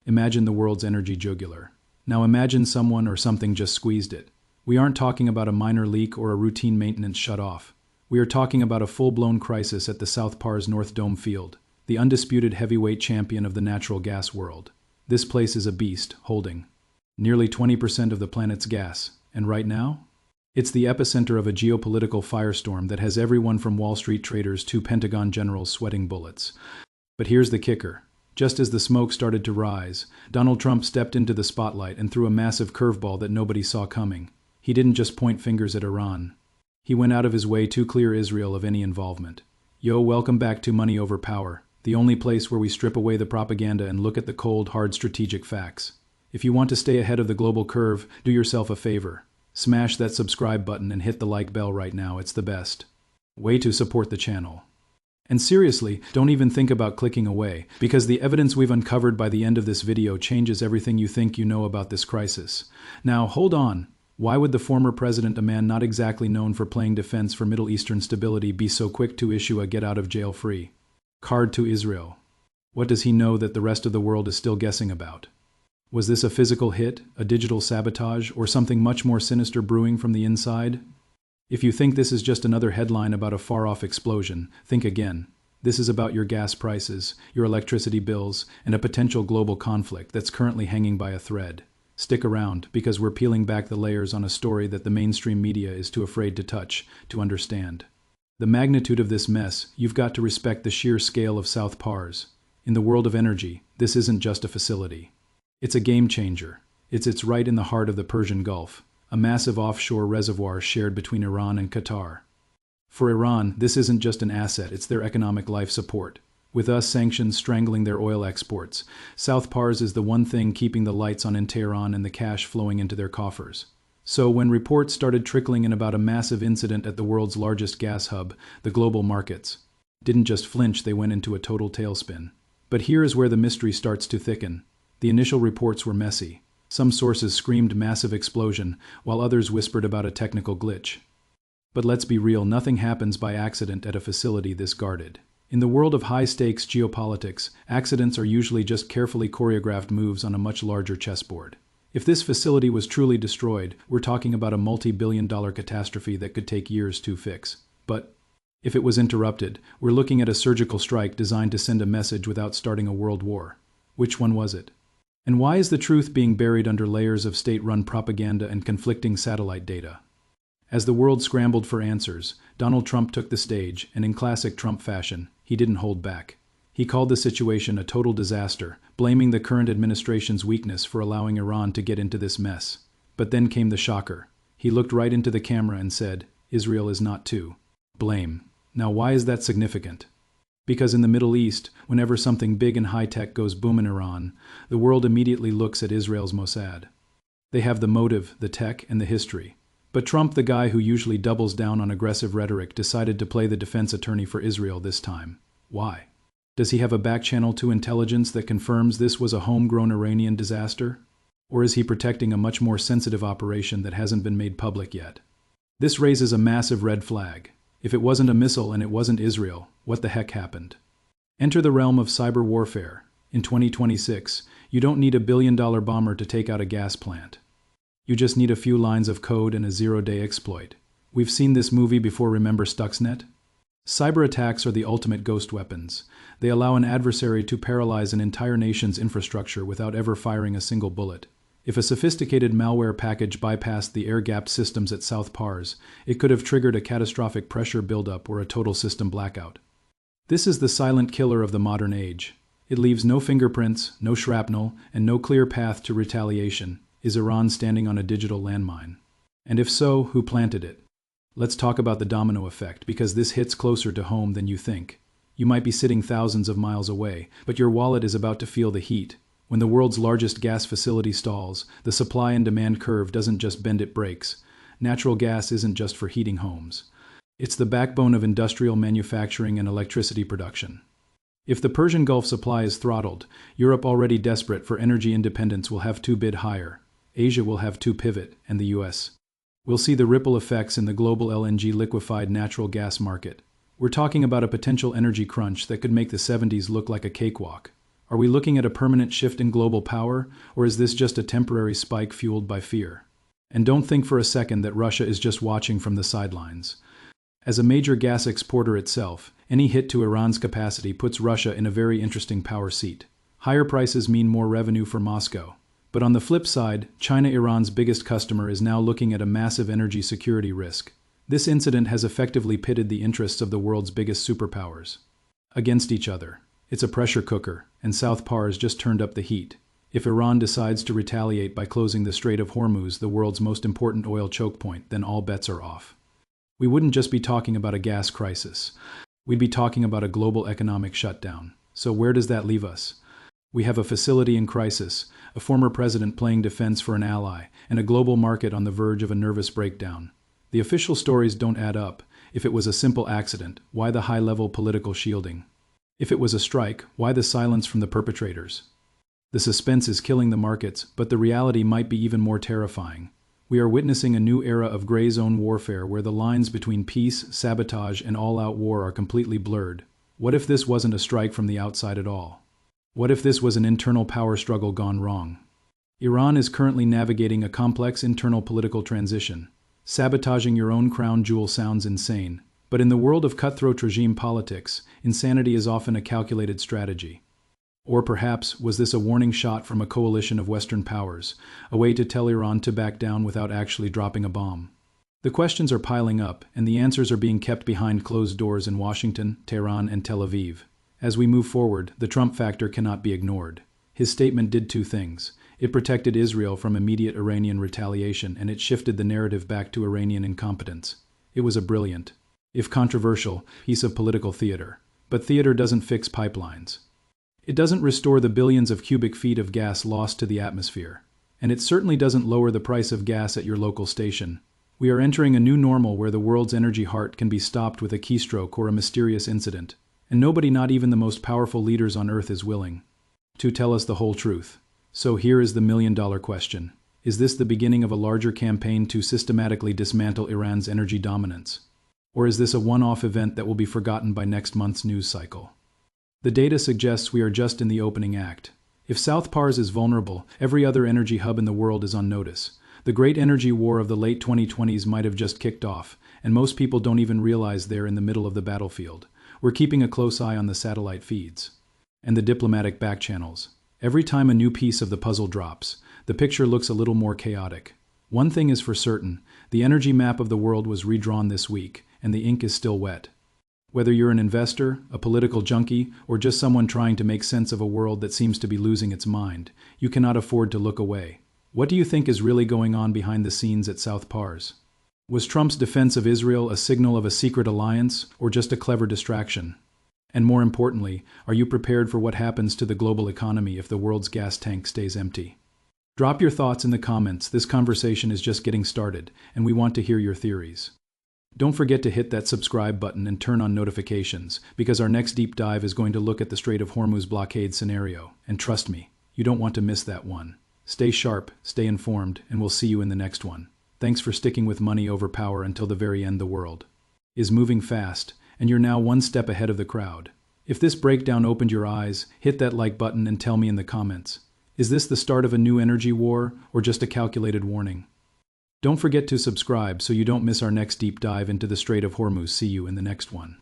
Imagine the world's energy jugular. Now imagine someone or something just squeezed it. We aren't talking about a minor leak or a routine maintenance shut-off. We are talking about a full-blown crisis at the South Pars North Dome field, the undisputed heavyweight champion of the natural gas world. This place is a beast, holding nearly 20% of the planet's gas. And right now? It's the epicenter of a geopolitical firestorm that has everyone from Wall Street traders to Pentagon generals sweating bullets. But here's the kicker. Just as the smoke started to rise, Donald Trump stepped into the spotlight and threw a massive curveball that nobody saw coming. He didn't just point fingers at Iran. He went out of his way to clear Israel of any involvement. Yo, welcome back to Money Over Power, the only place where we strip away the propaganda and look at the cold, hard strategic facts. If you want to stay ahead of the global curve, do yourself a favor. Smash that subscribe button and hit the like bell right now. It's the best way to support the channel. And seriously, don't even think about clicking away, because the evidence we've uncovered by the end of this video changes everything you think you know about this crisis. Now, hold on. Why would the former president, a man not exactly known for playing defense for Middle Eastern stability, be so quick to issue a get-out-of-jail-free card to Israel? What does he know that the rest of the world is still guessing about? Was this a physical hit, a digital sabotage, or something much more sinister brewing from the inside? If you think this is just another headline about a far-off explosion, think again. This is about your gas prices, your electricity bills, and a potential global conflict that's currently hanging by a thread. Stick around, because we're peeling back the layers on a story that the mainstream media is too afraid to touch, to understand. The magnitude of this mess, you've got to respect the sheer scale of South Pars. In the world of energy, this isn't just a facility. It's a game changer. It's right in the heart of the Persian Gulf, a massive offshore reservoir shared between Iran and Qatar. For Iran, this isn't just an asset, it's their economic life support. With us sanctions strangling their oil exports, South Pars is the one thing keeping the lights on in Tehran and the cash flowing into their coffers. So when reports started trickling in about a massive incident at the world's largest gas hub, the global markets didn't just flinch, they went into a total tailspin. But here is where the mystery starts to thicken. The initial reports were messy. Some sources screamed massive explosion, while others whispered about a technical glitch. But let's be real, nothing happens by accident at a facility this guarded. In the world of high-stakes geopolitics, accidents are usually just carefully choreographed moves on a much larger chessboard. If this facility was truly destroyed, we're talking about a multi-billion-dollar catastrophe that could take years to fix. But if it was interrupted, we're looking at a surgical strike designed to send a message without starting a world war. Which one was it? And why is the truth being buried under layers of state-run propaganda and conflicting satellite data? As the world scrambled for answers, Donald Trump took the stage, and in classic Trump fashion, he didn't hold back. He called the situation a total disaster, blaming the current administration's weakness for allowing Iran to get into this mess. But then came the shocker. He looked right into the camera and said, Israel is not to blame. Now why is that significant? Because in the Middle East, whenever something big and high-tech goes boom in Iran, the world immediately looks at Israel's Mossad. They have the motive, the tech, and the history. But Trump, the guy who usually doubles down on aggressive rhetoric, decided to play the defense attorney for Israel this time. Why? Does he have a back channel to intelligence that confirms this was a homegrown Iranian disaster? Or is he protecting a much more sensitive operation that hasn't been made public yet? This raises a massive red flag. If it wasn't a missile and it wasn't Israel, what the heck happened? Enter the realm of cyber warfare. In 2026, you don't need a billion-dollar bomber to take out a gas plant. You just need a few lines of code and a zero-day exploit. We've seen this movie before, remember Stuxnet? Cyber attacks are the ultimate ghost weapons. They allow an adversary to paralyze an entire nation's infrastructure without ever firing a single bullet. If a sophisticated malware package bypassed the air-gapped systems at South Pars, it could have triggered a catastrophic pressure buildup or a total system blackout. This is the silent killer of the modern age. It leaves no fingerprints, no shrapnel, and no clear path to retaliation. Is Iran standing on a digital landmine? And if so, who planted it? Let's talk about the domino effect, because this hits closer to home than you think. You might be sitting thousands of miles away, but your wallet is about to feel the heat. When the world's largest gas facility stalls, the supply and demand curve doesn't just bend, it breaks. Natural gas isn't just for heating homes. It's the backbone of industrial manufacturing and electricity production. If the Persian Gulf supply is throttled, Europe, already desperate for energy independence, will have to bid higher. Asia will have to pivot, and the US will see the ripple effects in the global LNG, liquefied natural gas market. We're talking about a potential energy crunch that could make the '70s look like a cakewalk. Are we looking at a permanent shift in global power, or is this just a temporary spike fueled by fear? And don't think for a second that Russia is just watching from the sidelines. As a major gas exporter itself, any hit to Iran's capacity puts Russia in a very interesting power seat. Higher prices mean more revenue for Moscow. But on the flip side, China, Iran's biggest customer, is now looking at a massive energy security risk. This incident has effectively pitted the interests of the world's biggest superpowers against each other. It's a pressure cooker, and South Pars just turned up the heat. If Iran decides to retaliate by closing the Strait of Hormuz, the world's most important oil choke point, then all bets are off. We wouldn't just be talking about a gas crisis. We'd be talking about a global economic shutdown. So where does that leave us? We have a facility in crisis, a former president playing defense for an ally, and a global market on the verge of a nervous breakdown. The official stories don't add up. If it was a simple accident, why the high-level political shielding? If it was a strike, why the silence from the perpetrators? The suspense is killing the markets, but the reality might be even more terrifying. We are witnessing a new era of gray zone warfare where the lines between peace, sabotage, and all-out war are completely blurred. What if this wasn't a strike from the outside at all? What if this was an internal power struggle gone wrong? Iran is currently navigating a complex internal political transition. Sabotaging your own crown jewel sounds insane, but in the world of cutthroat regime politics, insanity is often a calculated strategy. Or perhaps, was this a warning shot from a coalition of Western powers, a way to tell Iran to back down without actually dropping a bomb? The questions are piling up, and the answers are being kept behind closed doors in Washington, Tehran, and Tel Aviv. As we move forward, the Trump factor cannot be ignored. His statement did two things. It protected Israel from immediate Iranian retaliation, and it shifted the narrative back to Iranian incompetence. It was a brilliant, if controversial, piece of political theater. But theater doesn't fix pipelines. It doesn't restore the billions of cubic feet of gas lost to the atmosphere. And it certainly doesn't lower the price of gas at your local station. We are entering a new normal where the world's energy heart can be stopped with a keystroke or a mysterious incident. And nobody, not even the most powerful leaders on Earth, is willing to tell us the whole truth. So here is the million-dollar question. Is this the beginning of a larger campaign to systematically dismantle Iran's energy dominance? Or is this a one-off event that will be forgotten by next month's news cycle? The data suggests we are just in the opening act. If South Pars is vulnerable, every other energy hub in the world is on notice. The great energy war of the late 2020s might have just kicked off, and most people don't even realize they're in the middle of the battlefield. We're keeping a close eye on the satellite feeds and the diplomatic back channels. Every time a new piece of the puzzle drops, the picture looks a little more chaotic. One thing is for certain, the energy map of the world was redrawn this week, and the ink is still wet. Whether you're an investor, a political junkie, or just someone trying to make sense of a world that seems to be losing its mind, you cannot afford to look away. What do you think is really going on behind the scenes at South Pars? Was Trump's defense of Israel a signal of a secret alliance, or just a clever distraction? And more importantly, are you prepared for what happens to the global economy if the world's gas tank stays empty? Drop your thoughts in the comments. This conversation is just getting started, and we want to hear your theories. Don't forget to hit that subscribe button and turn on notifications, because our next deep dive is going to look at the Strait of Hormuz blockade scenario. And trust me, you don't want to miss that one. Stay sharp, stay informed, and we'll see you in the next one. Thanks for sticking with money over power until the very end. The world is moving fast, and you're now one step ahead of the crowd. If this breakdown opened your eyes, hit that like button and tell me in the comments. Is this the start of a new energy war, or just a calculated warning? Don't forget to subscribe so you don't miss our next deep dive into the Strait of Hormuz. See you in the next one.